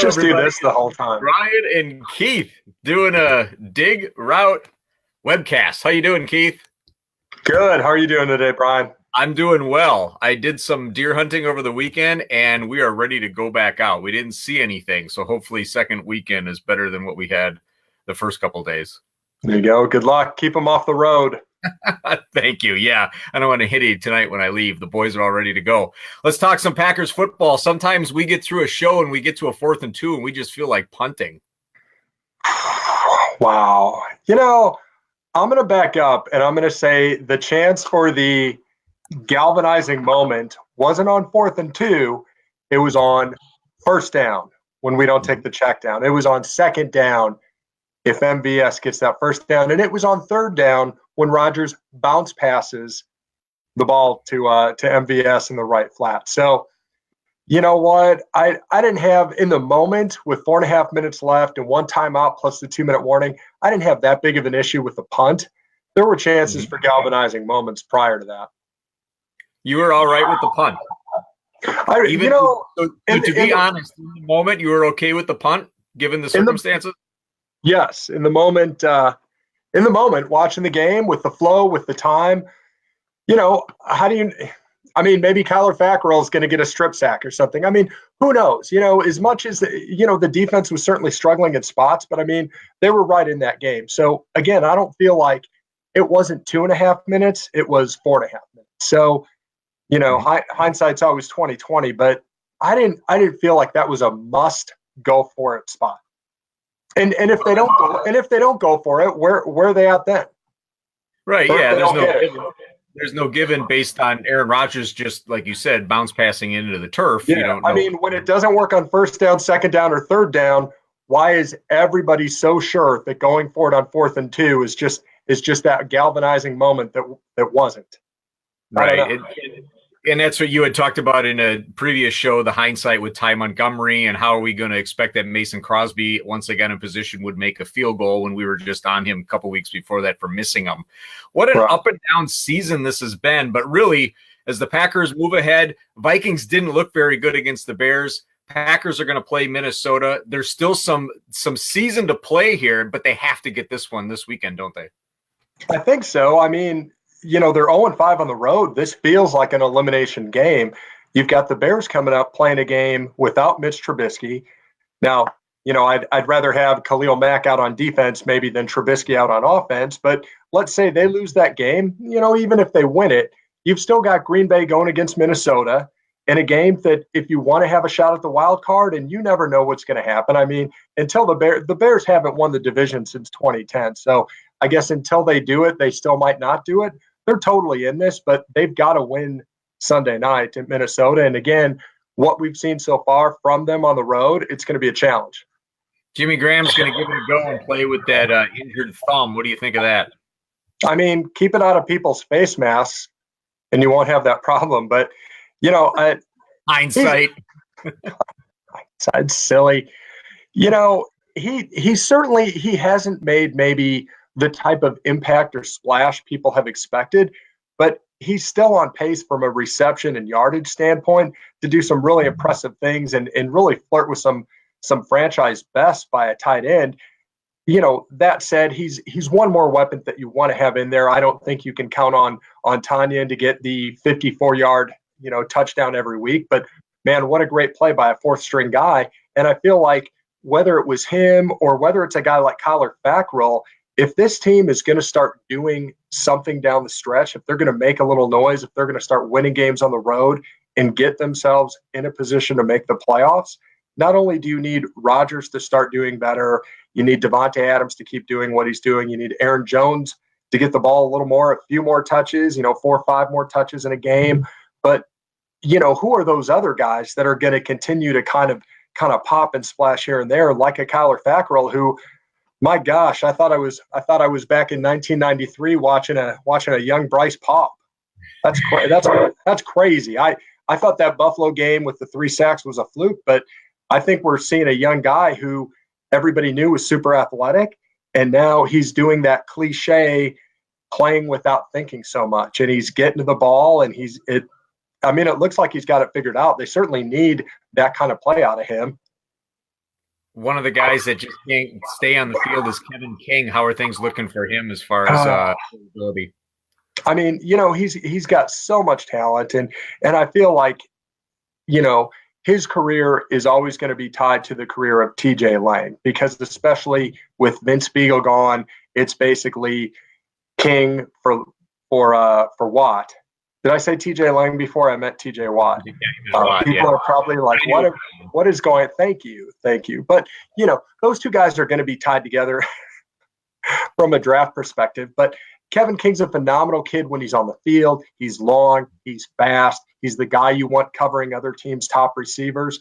Let's just do this the whole time. Bryon and Keith doing a dig route webcast. How you doing, Keith? Good. How are you doing today, Bryon? I'm doing well. I did some deer hunting over the weekend, and we are ready to go back out. We didn't see anything, so hopefully second weekend is better than what we had the first couple days. There you go. Good luck. Keep them off the road. Thank you. Yeah, I don't want to hit you tonight when I leave. The boys are all ready to go. Let's talk some Packers football. Sometimes we get through a show and we get to a 4th and 2 and we just feel like punting. Wow. You know, I'm going to back up and I'm going to say the chance for the galvanizing moment wasn't on 4th and 2. It was on first down when we don't take the check down. It was on second down if MVS gets that first down. And it was on third down when Rodgers bounce passes the ball to MVS in the right flat. So, you know what? I didn't have, in the moment, with 4.5 minutes left and one timeout plus the 2-minute warning, I didn't have that big of an issue with the punt. There were chances for galvanizing moments prior to that. You were all right with the punt? To be honest, in the moment, you were okay with the punt, given the circumstances? Yes. In the moment, watching the game with the flow, with the time, maybe Kyler Fackrell is going to get a strip sack or something. I mean, who knows? As much as, the defense was certainly struggling in spots, but they were right in that game. So again, I don't feel like it wasn't 2.5 minutes. It was 4.5 minutes. So, hindsight's always 20/20, but I didn't feel like that was a must go for it spot. And if they don't go for it, where are they at then? Right. Yeah. There's no given based on Aaron Rodgers, just like you said, bounce passing into the turf. Yeah. You don't know. When it doesn't work on first down, second down, or third down, why is everybody so sure that going for it on 4th and 2 is just that galvanizing moment that wasn't? Right. And that's what you had talked about in a previous show, the hindsight with Ty Montgomery, and how are we going to expect that Mason Crosby, once again in position, would make a field goal when we were just on him a couple weeks before that for missing them. What an up and down season this has been. But really, as the Packers move ahead, Vikings didn't look very good against the Bears. Packers are going to play Minnesota. There's still some season to play here, but they have to get this one this weekend, don't they? I think so. They're 0-5 on the road. This feels like an elimination game. You've got the Bears coming up playing a game without Mitch Trubisky. Now, I'd rather have Khalil Mack out on defense maybe than Trubisky out on offense. But let's say they lose that game, even if they win it, you've still got Green Bay going against Minnesota in a game that if you want to have a shot at the wild card, and you never know what's going to happen. Until the Bears haven't won the division since 2010. So I guess until they do it, they still might not do it. They're totally in this, but they've got to win Sunday night in Minnesota. And again, what we've seen so far from them on the road, it's going to be a challenge. Jimmy Graham's going to give it a go and play with that injured thumb. What do you think of that? Keep it out of people's face masks and you won't have that problem. But, hindsight. Hindsight's silly. He certainly hasn't made maybe the type of impact or splash people have expected, but he's still on pace from a reception and yardage standpoint to do some really impressive things and really flirt with some franchise best by a tight end. That said, he's one more weapon that you want to have in there. I don't think you can count on Tanyan to get the 54-yard, touchdown every week, but man, what a great play by a 4th string guy. And I feel like whether it was him or whether it's a guy like Kyler Fackrell, if this team is going to start doing something down the stretch, if they're going to make a little noise, if they're going to start winning games on the road and get themselves in a position to make the playoffs, not only do you need Rodgers to start doing better, you need Devontae Adams to keep doing what he's doing, you need Aaron Jones to get the ball a little more, a few more touches, 4 or 5 more touches in a game. But, who are those other guys that are going to continue to kind of pop and splash here and there, like a Kyler Fackrell, who, my gosh, I thought I was back in 1993 watching a young Bryce pop. That's crazy. I thought that Buffalo game with the 3 sacks was a fluke, but I think we're seeing a young guy who everybody knew was super athletic, and now he's doing that cliche playing without thinking so much, and he's getting to the ball, and it looks like he's got it figured out. They certainly need that kind of play out of him. one of the guys that just can't stay on the field is Kevin King. How are things looking for him as far as ability? I mean, he's got so much talent, and I feel like, his career is always going to be tied to the career of TJ Lang, because especially with Vince Spiegel gone, it's basically King for Watt. Did I say TJ Lang before? I meant TJ Watt. People are probably like, what is going? Thank you. But those two guys are going to be tied together from a draft perspective. But Kevin King's a phenomenal kid when he's on the field. He's long, he's fast, he's the guy you want covering other teams' top receivers,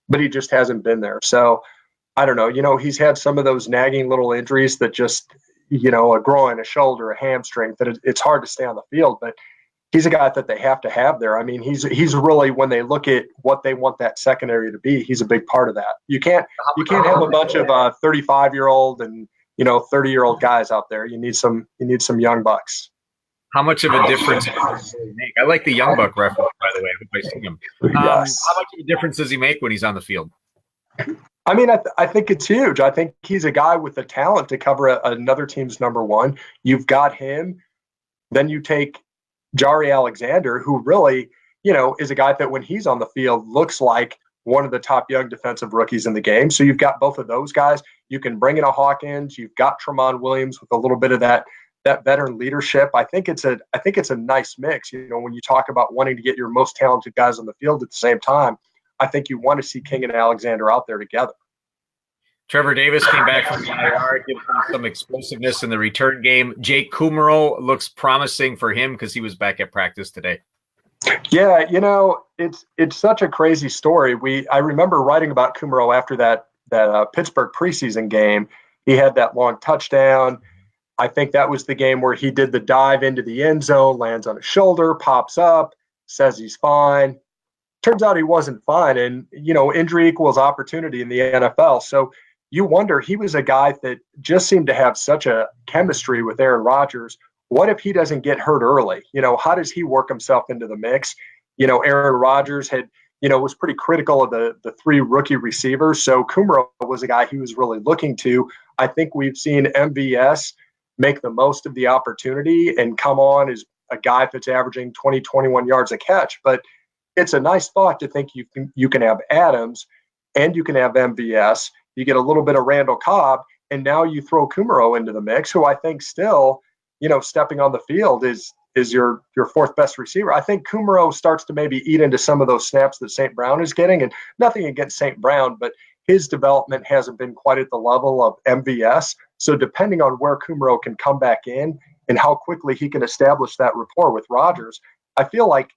but he just hasn't been there. So I don't know. He's had some of those nagging little injuries that just, a groin, a shoulder, a hamstring, that it's hard to stay on the field. But he's a guy that they have to have there. I mean, he's really, when they look at what they want that secondary to be, he's a big part of that. You can't have a bunch of 35-year-old and 30-year-old guys out there. You need some young bucks. How much of a difference does he make? I like the young buck reference, by the way. I hope I see him. Yes. How much of a difference does he make when he's on the field? I mean, I think it's huge. I think he's a guy with the talent to cover another team's number one. You've got him. Then you take Jari Alexander, who really, is a guy that when he's on the field looks like one of the top young defensive rookies in the game. So you've got both of those guys. You can bring in a Hawkins. You've got Tramon Williams with a little bit of that veteran leadership. I think it's a nice mix. When you talk about wanting to get your most talented guys on the field at the same time, I think you want to see King and Alexander out there together. Trevor Davis came back from the IR, gives him some explosiveness in the return game. Jake Kummerow looks promising for him because he was back at practice today. Yeah, it's such a crazy story. I remember writing about Kummerow after that Pittsburgh preseason game. He had that long touchdown. I think that was the game where he did the dive into the end zone, lands on his shoulder, pops up, says he's fine. Turns out he wasn't fine. And, injury equals opportunity in the NFL. So you wonder, he was a guy that just seemed to have such a chemistry with Aaron Rodgers. What if he doesn't get hurt early? How does he work himself into the mix? Aaron Rodgers was pretty critical of the three rookie receivers. So Kummerow was a guy he was really looking to. I think we've seen MVS make the most of the opportunity and come on as a guy that's averaging 20, 21 yards a catch. But it's a nice thought to think you can have Adams and you can have MVS. You get a little bit of Randall Cobb, and now you throw Kummerow into the mix, who I think still, stepping on the field is your fourth best receiver. I think Kummerow starts to maybe eat into some of those snaps that St. Brown is getting, and nothing against St. Brown, but his development hasn't been quite at the level of MVS. So depending on where Kummerow can come back in and how quickly he can establish that rapport with Rodgers, I feel like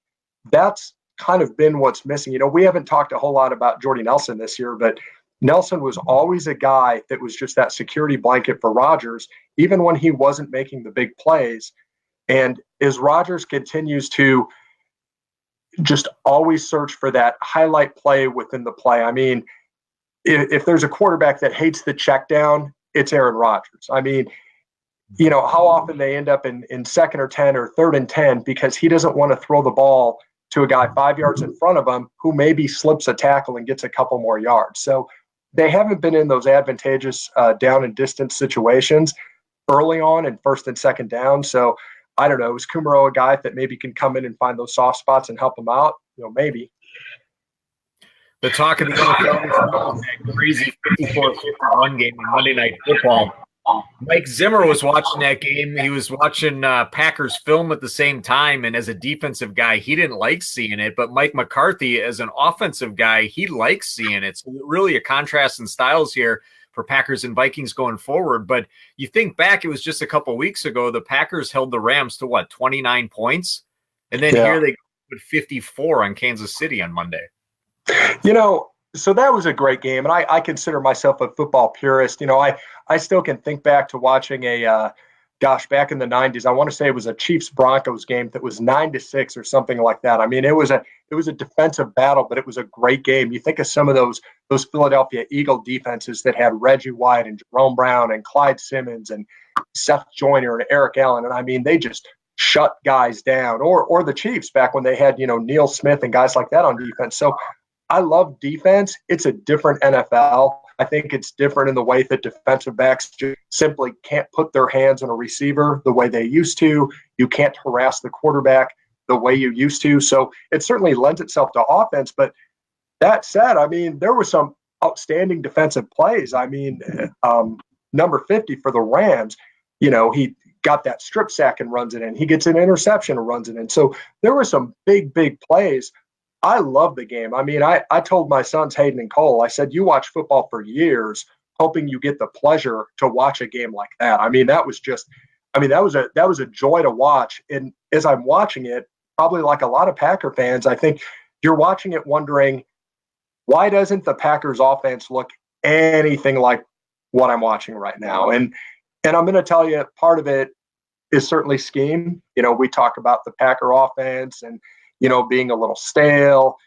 that's kind of been what's missing. We haven't talked a whole lot about Jordy Nelson this year, but Nelson was always a guy that was just that security blanket for Rodgers, even when he wasn't making the big plays. And as Rodgers continues to just always search for that highlight play within the play, I mean, if there's a quarterback that hates the check down, it's Aaron Rodgers. I mean, how often they end up in second or 10 or third and 10 because he doesn't want to throw the ball to a guy 5 yards in front of him who maybe slips a tackle and gets a couple more yards. So they haven't been in those advantageous down and distance situations early on in first and second down. So I don't know. Is Kummerow a guy that maybe can come in and find those soft spots and help him out? Maybe. The talk of the NFL is that crazy 54-51 game in Monday Night Football. Mike Zimmer was watching that game. He was watching Packers film at the same time, and as a defensive guy, he didn't like seeing it. But Mike McCarthy, as an offensive guy, he likes seeing it. So really a contrast in styles here for Packers and Vikings going forward. But you think back, it was just a couple weeks ago, the Packers held the Rams to 29 points? And then here they go with 54 on Kansas City on Monday. So that was a great game, and I consider myself a football purist. I still can think back to watching back in the 90s. I want to say it was a Chiefs-Broncos game that was 9-6 or something like that. I mean, it was a defensive battle, but it was a great game. You think of some of those Philadelphia Eagle defenses that had Reggie White and Jerome Brown and Clyde Simmons and Seth Joyner and Eric Allen, and I mean, they just shut guys down. Or the Chiefs back when they had Neil Smith and guys like that on defense. So I love defense. It's a different NFL. I think it's different in the way that defensive backs just simply can't put their hands on a receiver the way they used to. You can't harass the quarterback the way you used to. So it certainly lends itself to offense. But that said, I mean, there were some outstanding defensive plays. I mean, number 50 for the Rams, he got that strip sack and runs it in. He gets an interception and runs it in. So there were some big plays. I love the game. I mean, I told my sons, Hayden and Cole, I said, you watch football for years, hoping you get the pleasure to watch a game like that. I mean, that was a joy to watch. And as I'm watching it, probably like a lot of Packer fans, I think you're watching it wondering, why doesn't the Packers offense look anything like what I'm watching right now? And I'm going to tell you, part of it is certainly scheme. We talk about the Packer offense and, being a little stale,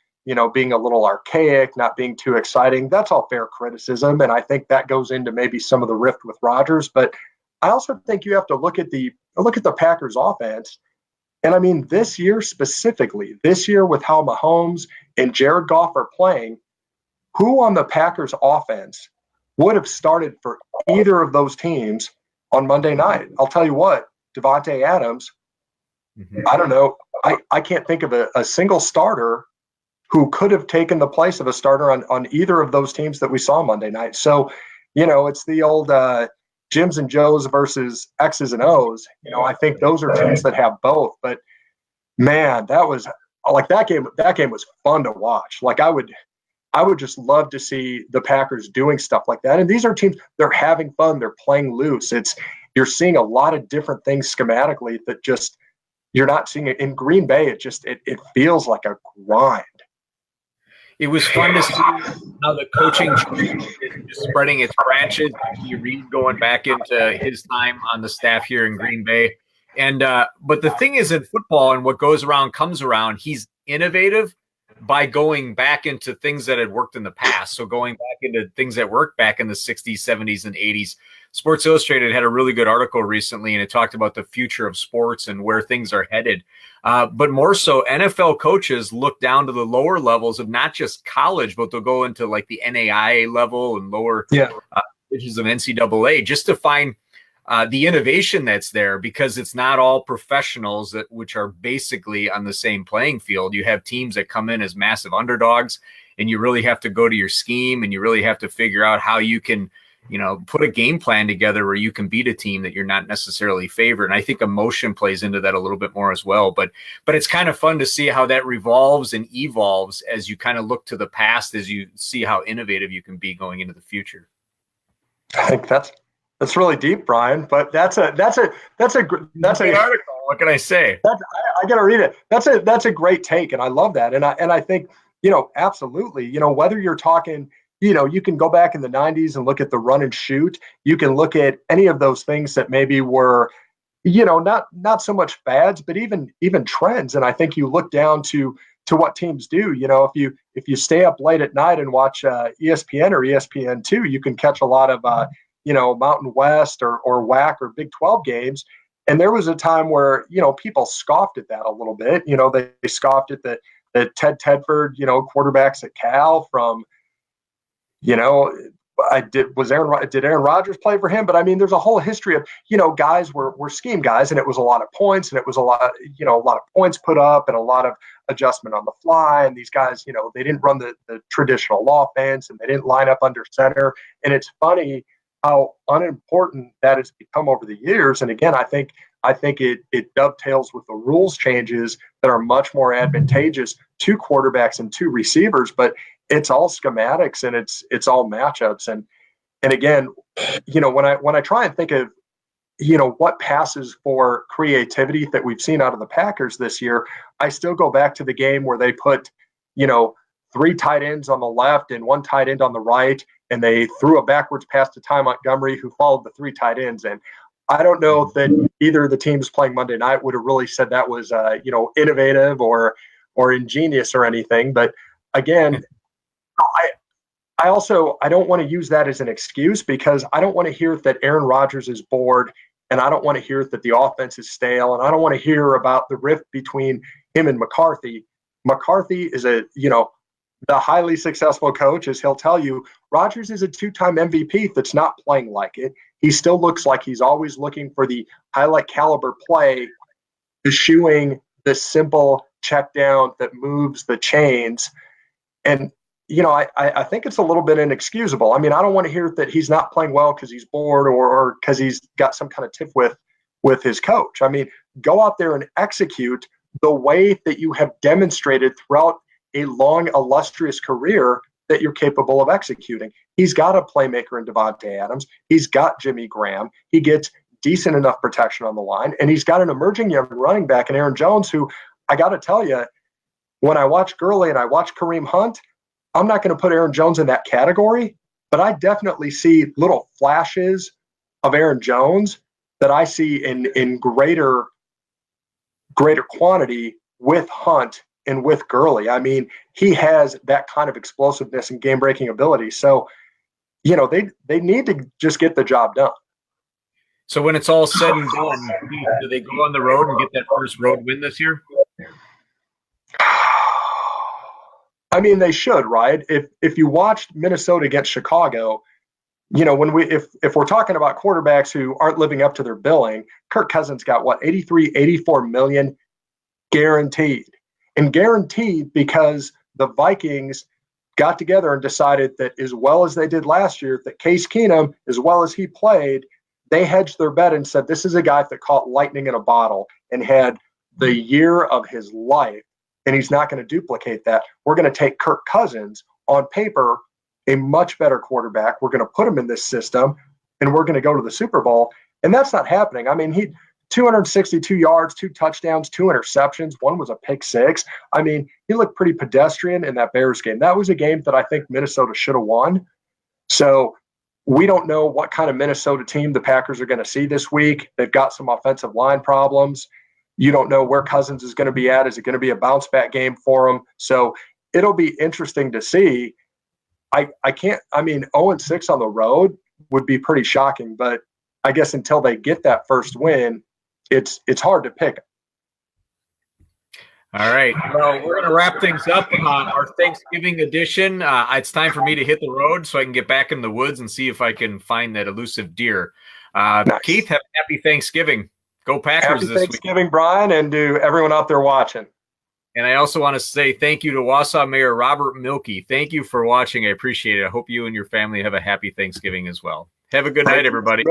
being a little archaic, not being too exciting. That's all fair criticism. And I think that goes into maybe some of the rift with Rodgers. But I also think you have to look at the Packers offense. And I mean, this year specifically, with how Mahomes and Jared Goff are playing, who on the Packers offense would have started for either of those teams on Monday night? I'll tell you what, Devontae Adams, I don't know. I can't think of a single starter who could have taken the place of a starter on either of those teams that we saw Monday night. So, it's the old Jims and Joes versus X's and O's. I think those are teams that have both. But, man, that was like that game was fun to watch. Like I would just love to see the Packers doing stuff like that. And these are teams, they're having fun. They're playing loose. You're seeing a lot of different things schematically that just you're not seeing it in Green Bay. It feels like a grind. It was fun to see how the coaching is spreading its branches. You read going back into his time on the staff here in Green Bay. And but the thing is, in football, and what goes around comes around, he's innovative by going back into things that had worked in the past. So going back into things that worked back in the 60s, 70s, and 80s. Sports Illustrated had a really good article recently, and it talked about the future of sports and where things are headed. But more so, NFL coaches look down to the lower levels of not just college, but they'll go into like the NAIA level and lower divisions of NCAA just to find the innovation that's there, because it's not all professionals which are basically on the same playing field. You have teams that come in as massive underdogs, and you really have to go to your scheme, and you really have to figure out how you can, put a game plan together where you can beat a team that you're not necessarily favored. And I think emotion plays into that a little bit more as well. But it's kind of fun to see how that revolves and evolves as you kind of look to the past, as you see how innovative you can be going into the future. I think that's really deep, Bryon. But that's a article. What can I say? I got to read it. That's a great take, and I love that. And I think absolutely. Whether you're talking, you can go back in the 90s and look at the run and shoot. You can look at any of those things that maybe were, not so much fads, but even trends. And I think you look down to what teams do. If you stay up late at night and watch ESPN or ESPN2, you can catch a lot of Mountain West or WAC or Big 12 games. And there was a time where people scoffed at that a little bit. They scoffed at the Ted Tedford quarterbacks at Cal from. Did Aaron Rodgers play for him? But I mean, there's a whole history of, guys were scheme guys, and it was a lot of points, and it was a lot of points put up and a lot of adjustment on the fly. And these guys, they didn't run the traditional offense, and they didn't line up under center. And it's funny how unimportant that has become over the years. And again, I think it dovetails with the rules changes that are much more advantageous to quarterbacks and to receivers. But it's all schematics, and it's all matchups. And again, when I try and think of, what passes for creativity that we've seen out of the Packers this year, I still go back to the game where they put, 3 tight ends on the left and 1 tight end on the right, and they threw a backwards pass to Ty Montgomery, who followed the 3 tight ends. And I don't know that either of the teams playing Monday night would have really said that was, innovative or ingenious or anything. But again, I don't want to use that as an excuse, because I don't want to hear that Aaron Rodgers is bored, and I don't want to hear that the offense is stale, and I don't want to hear about the rift between him and McCarthy. McCarthy is the highly successful coach, as he'll tell you, Rodgers is a 2-time MVP that's not playing like it. He still looks like he's always looking for the highlight caliber play, eschewing the simple check down that moves the chains. And, I think it's a little bit inexcusable. I mean, I don't want to hear that he's not playing well because he's bored or because he's got some kind of tiff with his coach. I mean, go out there and execute the way that you have demonstrated throughout a long, illustrious career that you're capable of executing. He's got a playmaker in Devontae Adams. He's got Jimmy Graham. He gets decent enough protection on the line. And he's got an emerging young running back in Aaron Jones, who I got to tell you, when I watch Gurley and I watch Kareem Hunt, I'm not going to put Aaron Jones in that category, but I definitely see little flashes of Aaron Jones that I see in greater quantity with Hunt and with Gurley. I mean, he has that kind of explosiveness and game-breaking ability. So, they need to just get the job done. So when it's all said and done, do they go on the road and get that first road win this year? I mean, they should, right? If you watched Minnesota against Chicago, if we're talking about quarterbacks who aren't living up to their billing, Kirk Cousins got 84 million guaranteed. And guaranteed because the Vikings got together and decided that as well as they did last year, that Case Keenum, as well as he played, they hedged their bet and said, this is a guy that caught lightning in a bottle and had the year of his life, and he's not going to duplicate that. We're going to take Kirk Cousins, on paper, a much better quarterback. We're going to put him in this system, and we're going to go to the Super Bowl. And that's not happening. I mean, he 262 yards, 2 touchdowns, 2 interceptions. One was a pick six. I mean, he looked pretty pedestrian in that Bears game. That was a game that I think Minnesota should have won. So we don't know what kind of Minnesota team the Packers are going to see this week. They've got some offensive line problems. You don't know where Cousins is going to be at. Is it going to be a bounce back game for him? So it'll be interesting to see. I mean, 0-6 on the road would be pretty shocking, but I guess until they get that first win, it's hard to pick. All right. Well, we're going to wrap things up on our Thanksgiving edition. It's time for me to hit the road so I can get back in the woods and see if I can find that elusive deer. Nice. Keith, have a happy Thanksgiving. Go Packers happy this week. Happy Thanksgiving, Bryon, and to everyone out there watching. And I also want to say thank you to Wausau Mayor Robert Milkey. Thank you for watching. I appreciate it. I hope you and your family have a happy Thanksgiving as well. Have a good night, everybody.